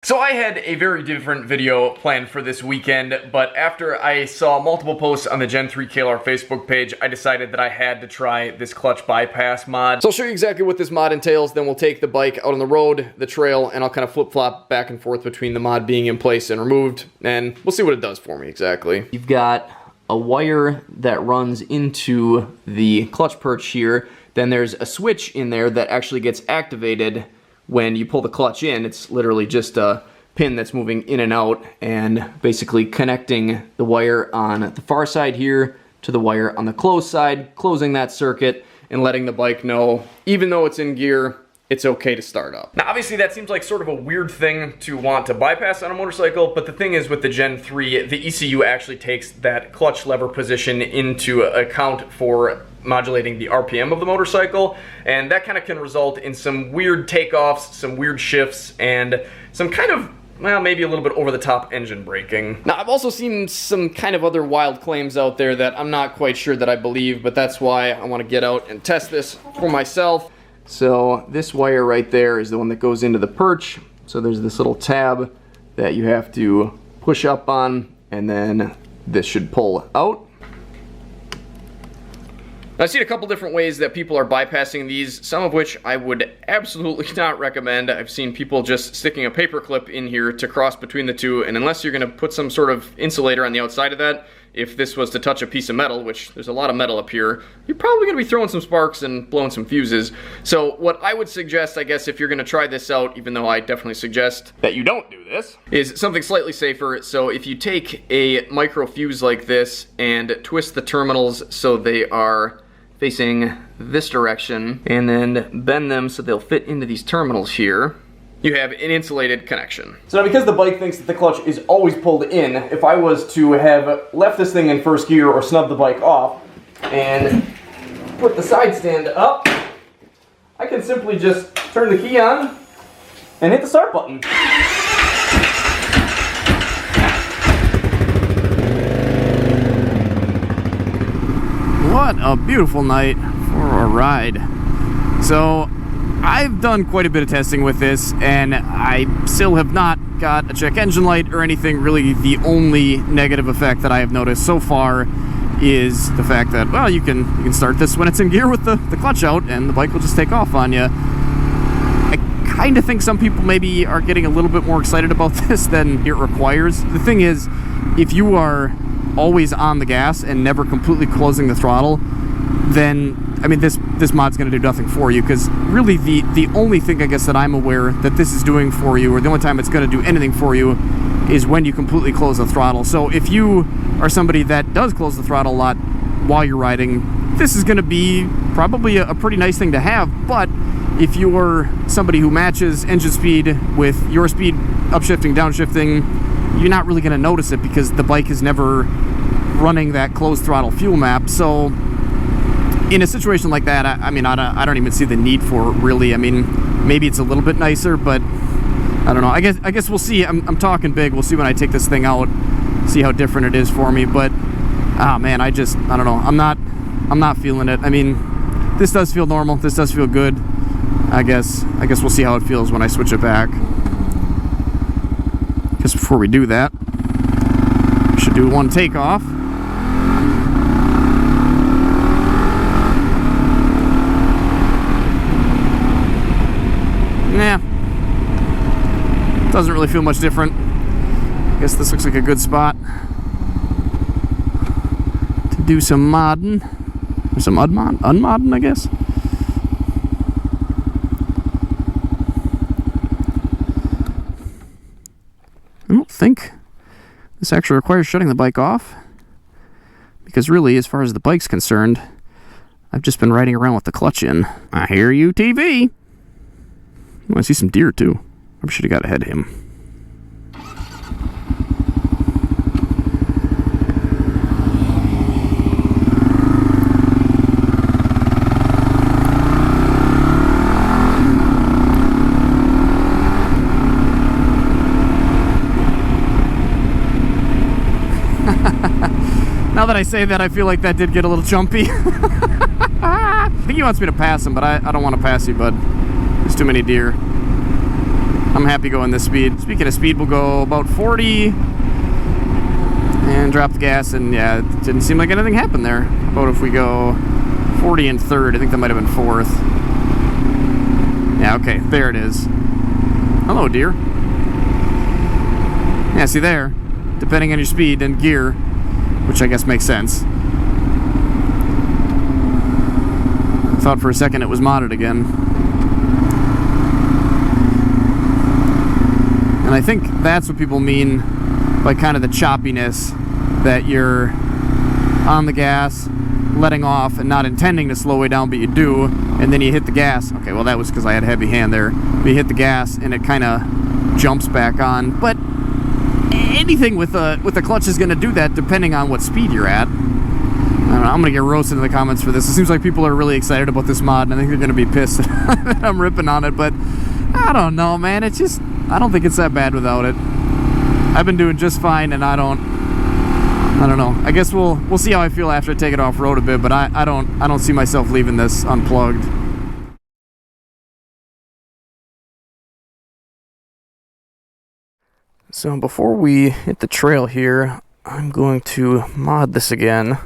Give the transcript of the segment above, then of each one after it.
So I had a very different video planned for this weekend, but after I saw multiple posts on the Gen3 KLR Facebook page, I decided that I had to try this clutch bypass mod. So I'll show you exactly what this mod entails, then we'll take the bike out on the road, the trail, and I'll kind of flip-flop back and forth between the mod being in place and removed, and we'll see what it does for me exactly. You've got a wire that runs into the clutch perch here, then there's a switch in there that actually gets activated when you pull the clutch in. It's literally just a pin that's moving in and out and basically connecting the wire on the far side here to the wire on the closed side, closing that circuit and letting the bike know, even though it's in gear, it's okay to start up. Now obviously that seems like sort of a weird thing to want to bypass on a motorcycle, but the thing is with the Gen 3, the ECU actually takes that clutch lever position into account for modulating the RPM of the motorcycle, and that kind of can result in some weird takeoffs, some weird shifts, and some kind of, well, maybe a little bit over-the-top engine braking. Now, I've also seen some kind of other wild claims out there that I'm not quite sure that I believe, but that's why I want to get out and test this for myself. So this wire right there is the one that goes into the perch. So there's this little tab that you have to push up on, and then this should pull out. I've seen a couple different ways that people are bypassing these, some of which I would absolutely not recommend. I've seen people just sticking a paper clip in here to cross between the two, and unless you're going to put some sort of insulator on the outside of that, if this was to touch a piece of metal, which there's a lot of metal up here, you're probably going to be throwing some sparks and blowing some fuses. So what I would suggest, I guess, if you're going to try this out, even though I definitely suggest that you don't do this, is something slightly safer. So if you take a micro fuse like this and twist the terminals so they are facing this direction, and then bend them so they'll fit into these terminals here, you have an insulated connection. So now because the bike thinks that the clutch is always pulled in, if I was to have left this thing in first gear or snubbed the bike off and put the side stand up, I can simply just turn the key on and hit the start button. What a beautiful night for a ride. So I've done quite a bit of testing with this, and I still have not got a check engine light or anything. Really the only negative effect that I have noticed so far is the fact that, well, you can start this when it's in gear with the clutch out and the bike will just take off on you. I kind of think some people maybe are getting a little bit more excited about this than it requires. The thing is, if you are always on the gas and never completely closing the throttle, then I mean this mod's going to do nothing for you, because really the only thing I guess that I'm aware that this is doing for you, or the only time it's going to do anything for you, is when you completely close the throttle. So if you are somebody that does close the throttle a lot while you're riding, this is going to be probably a pretty nice thing to have. But if you're somebody who matches engine speed with your speed, upshifting, downshifting, you're not really going to notice it because the bike is never running that closed throttle fuel map. So in a situation like that, I mean, I don't even see the need for it, really. I mean, maybe it's a little bit nicer, but I don't know. I guess we'll see. I'm talking big. We'll see when I take this thing out, see how different it is for me. But oh man, I don't know. I'm not feeling it. I mean, this does feel normal. This does feel good. I guess we'll see how it feels when I switch it back. Just before we do that, we should do one takeoff. Nah, doesn't really feel much different. I guess this looks like a good spot to do some modding, or some unmodding, I guess. I don't think this actually requires shutting the bike off, because really, as far as the bike's concerned, I've just been riding around with the clutch in. I hear you, TV. Oh, I see some deer too. I should have got ahead of him. Now that I say that, I feel like that did get a little jumpy. I think he wants me to pass him, but I don't want to pass you, bud. There's too many deer. I'm happy going this speed. Speaking of speed, we'll go about 40 and drop the gas, and yeah, it didn't seem like anything happened there. How about if we go 40 and third? I think that might have been fourth. Yeah, okay, there it is. Hello, dear. Yeah, see there, depending on your speed and gear, which I guess makes sense. I thought for a second it was modded again. And I think that's what people mean by kind of the choppiness, that you're on the gas, letting off, and not intending to slow way down, but you do, and then you hit the gas. Okay, well that was because I had a heavy hand there. But you hit the gas and it kind of jumps back on. But anything with the clutch is going to do that depending on what speed you're at. I don't know, I'm going to get roasted in the comments for this. It seems like people are really excited about this mod, and I think they're going to be pissed that I'm ripping on it, but I don't know, man. It's just, I don't think it's that bad without it. I've been doing just fine, and I don't know. I guess we'll see how I feel after I take it off road a bit, but I don't see myself leaving this unplugged. So before we hit the trail here, I'm going to mod this again,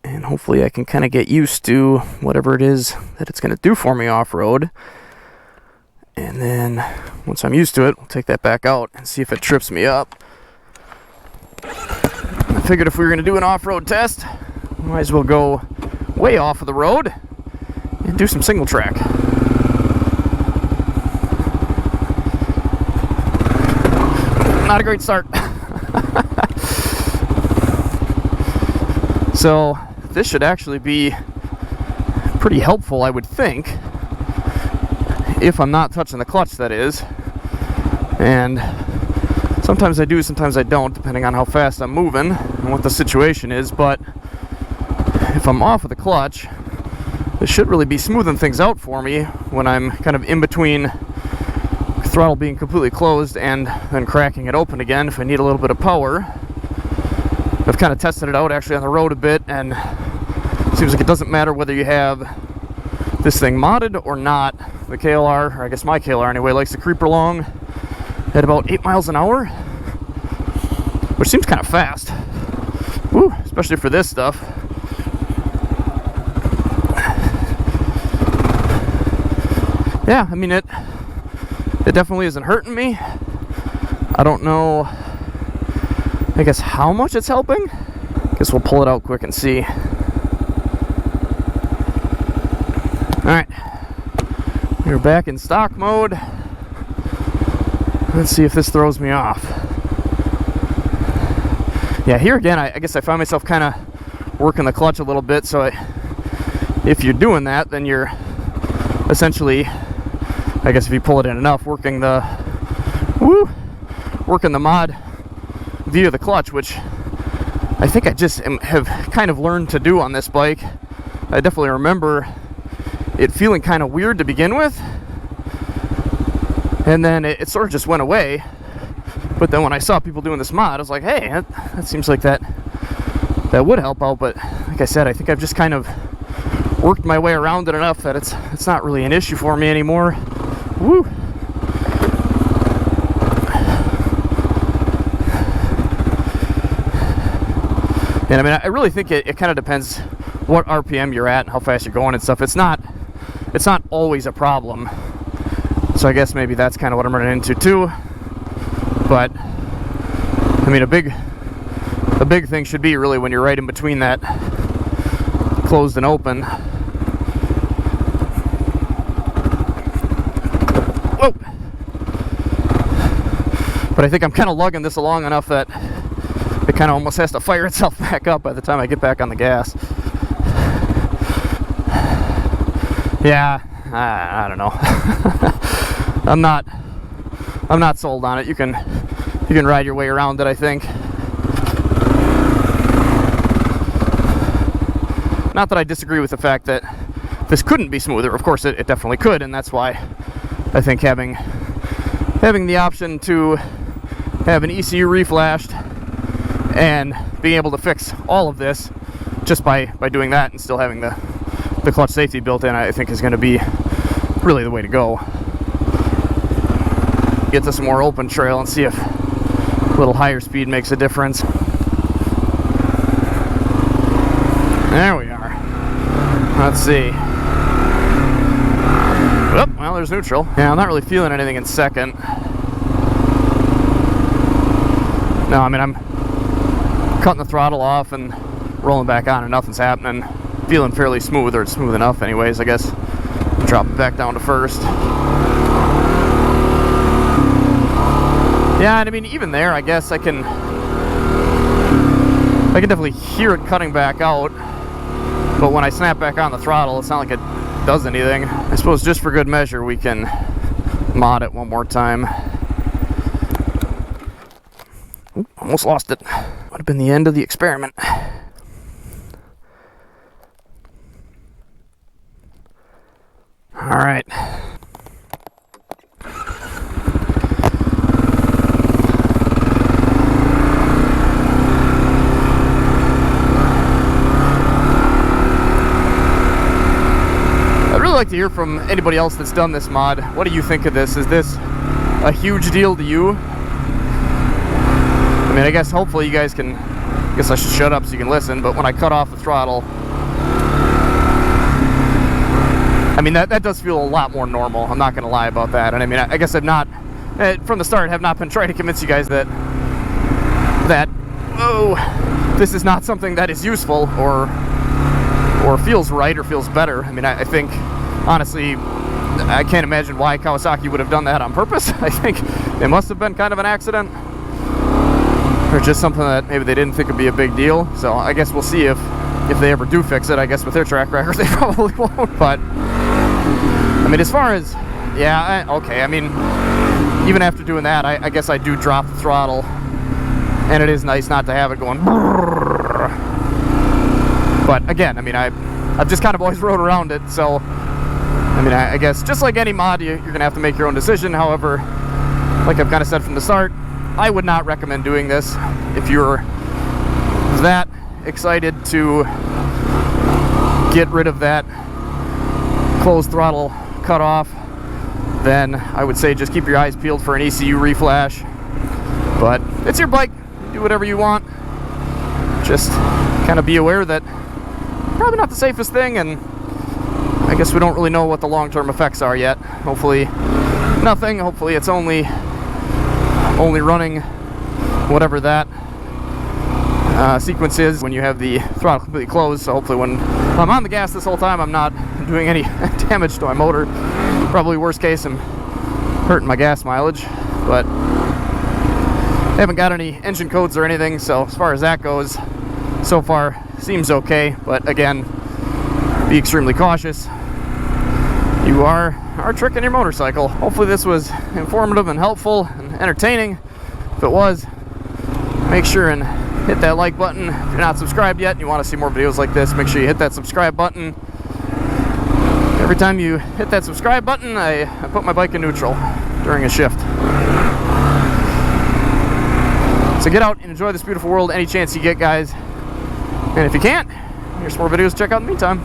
and hopefully I can kind of get used to whatever it is that it's going to do for me off-road. And then once I'm used to it, we'll take that back out and see if it trips me up. I figured if we were going to do an off-road test, we might as well go way off of the road and do some single track. Not a great start. So this should actually be pretty helpful, I would think, if I'm not touching the clutch, that is. And sometimes I do, sometimes I don't, depending on how fast I'm moving and what the situation is. But if I'm off of the clutch, this should really be smoothing things out for me when I'm kind of in between throttle being completely closed and then cracking it open again if I need a little bit of power. I've kind of tested it out actually on the road a bit, and it seems like it doesn't matter whether you have this thing modded or not. The KLR, or I guess my KLR anyway, likes to creep along at about 8 miles an hour, which seems kind of fast. Woo, especially for this stuff. Yeah, I mean, it definitely isn't hurting me. I don't know, I guess, how much it's helping. Guess we'll pull it out quick and see. Alright, we're back in stock mode. Let's see if this throws me off. Yeah, here again, I guess I find myself kind of working the clutch a little bit, so if you're doing that, then you're essentially, I guess if you pull it in enough, working the mod via the clutch, which I think I just have kind of learned to do on this bike. I definitely remember it feeling kind of weird to begin with, and then it sort of just went away. But then when I saw people doing this mod, I was like, hey, that seems like that would help out. But like I said, I think I've just kind of worked my way around it enough that it's not really an issue for me anymore. Woo! And I mean, I really think it kind of depends what RPM you're at and how fast you're going and stuff. It's not always a problem. So I guess maybe that's kind of what I'm running into too. But I mean, a big thing should be really when you're right in between that closed and open. Whoa! But I think I'm kind of lugging this along enough that it kind of almost has to fire itself back up by the time I get back on the gas. Yeah, I don't know. I'm not sold on it. You can ride your way around it, I think. Not that I disagree with the fact that this couldn't be smoother. Of course, it definitely could, and that's why I think having the option to have an ECU reflashed and being able to fix all of this just by doing that and still having the clutch safety built in, I think is going to be really the way to go. get to some more open trail and see if a little higher speed makes a difference. There we are. Let's see. Oh, well, there's neutral. Yeah, I'm not really feeling anything in second. No, I mean, I'm cutting the throttle off and rolling back on and nothing's happening. Feeling fairly smooth, or it's smooth enough anyways, I guess. Drop it back down to first. Yeah, and I mean, even there, I guess I can definitely hear it cutting back out. But when I snap back on the throttle, it's not like it does anything. I suppose just for good measure, we can mod it one more time. Oop, almost lost it. Would have been the end of the experiment. All right. Like to hear from anybody else that's done this mod. What do you think of this? Is this a huge deal to you? I mean, I guess hopefully you guys can, I guess I should shut up so you can listen, but when I cut off the throttle, I mean, that does feel a lot more normal. I'm not gonna lie about that. And I mean, I guess I've not, from the start, have not been trying to convince you guys that oh, this is not something that is useful or feels right or feels better. I mean, I think honestly, I can't imagine why Kawasaki would have done that on purpose. I think it must have been kind of an accident, or just something that maybe they didn't think would be a big deal. So I guess we'll see if they ever do fix it. I guess with their track record, they probably won't. But I mean, as far as, yeah, okay. I mean, even after doing that, I guess I do drop the throttle, and it is nice not to have it going. But again, I mean, I've just kind of always rode around it, so I mean, I guess just like any mod, you're gonna have to make your own decision. However, like I've kind of said from the start, I would not recommend doing this. If you're that excited to get rid of that closed throttle cutoff, then I would say just keep your eyes peeled for an ECU reflash. But it's your bike, do whatever you want. Just kind of be aware that probably not the safest thing, and I guess we don't really know what the long-term effects are yet. Hopefully nothing. Hopefully it's only running whatever that sequence is when you have the throttle completely closed. So hopefully when I'm on the gas this whole time, I'm not doing any damage to my motor. Probably worst case, I'm hurting my gas mileage, but I haven't got any engine codes or anything, so as far as that goes, so far seems okay. But again, be extremely cautious. You are tricking your motorcycle. Hopefully this was informative and helpful and entertaining. If it was, make sure and hit that like button. If you're not subscribed yet and you want to see more videos like this, make sure you hit that subscribe button. Every time you hit that subscribe button, I put my bike in neutral during a shift. So get out and enjoy this beautiful world any chance you get, guys. And if you can't, here's some more videos to check out in the meantime.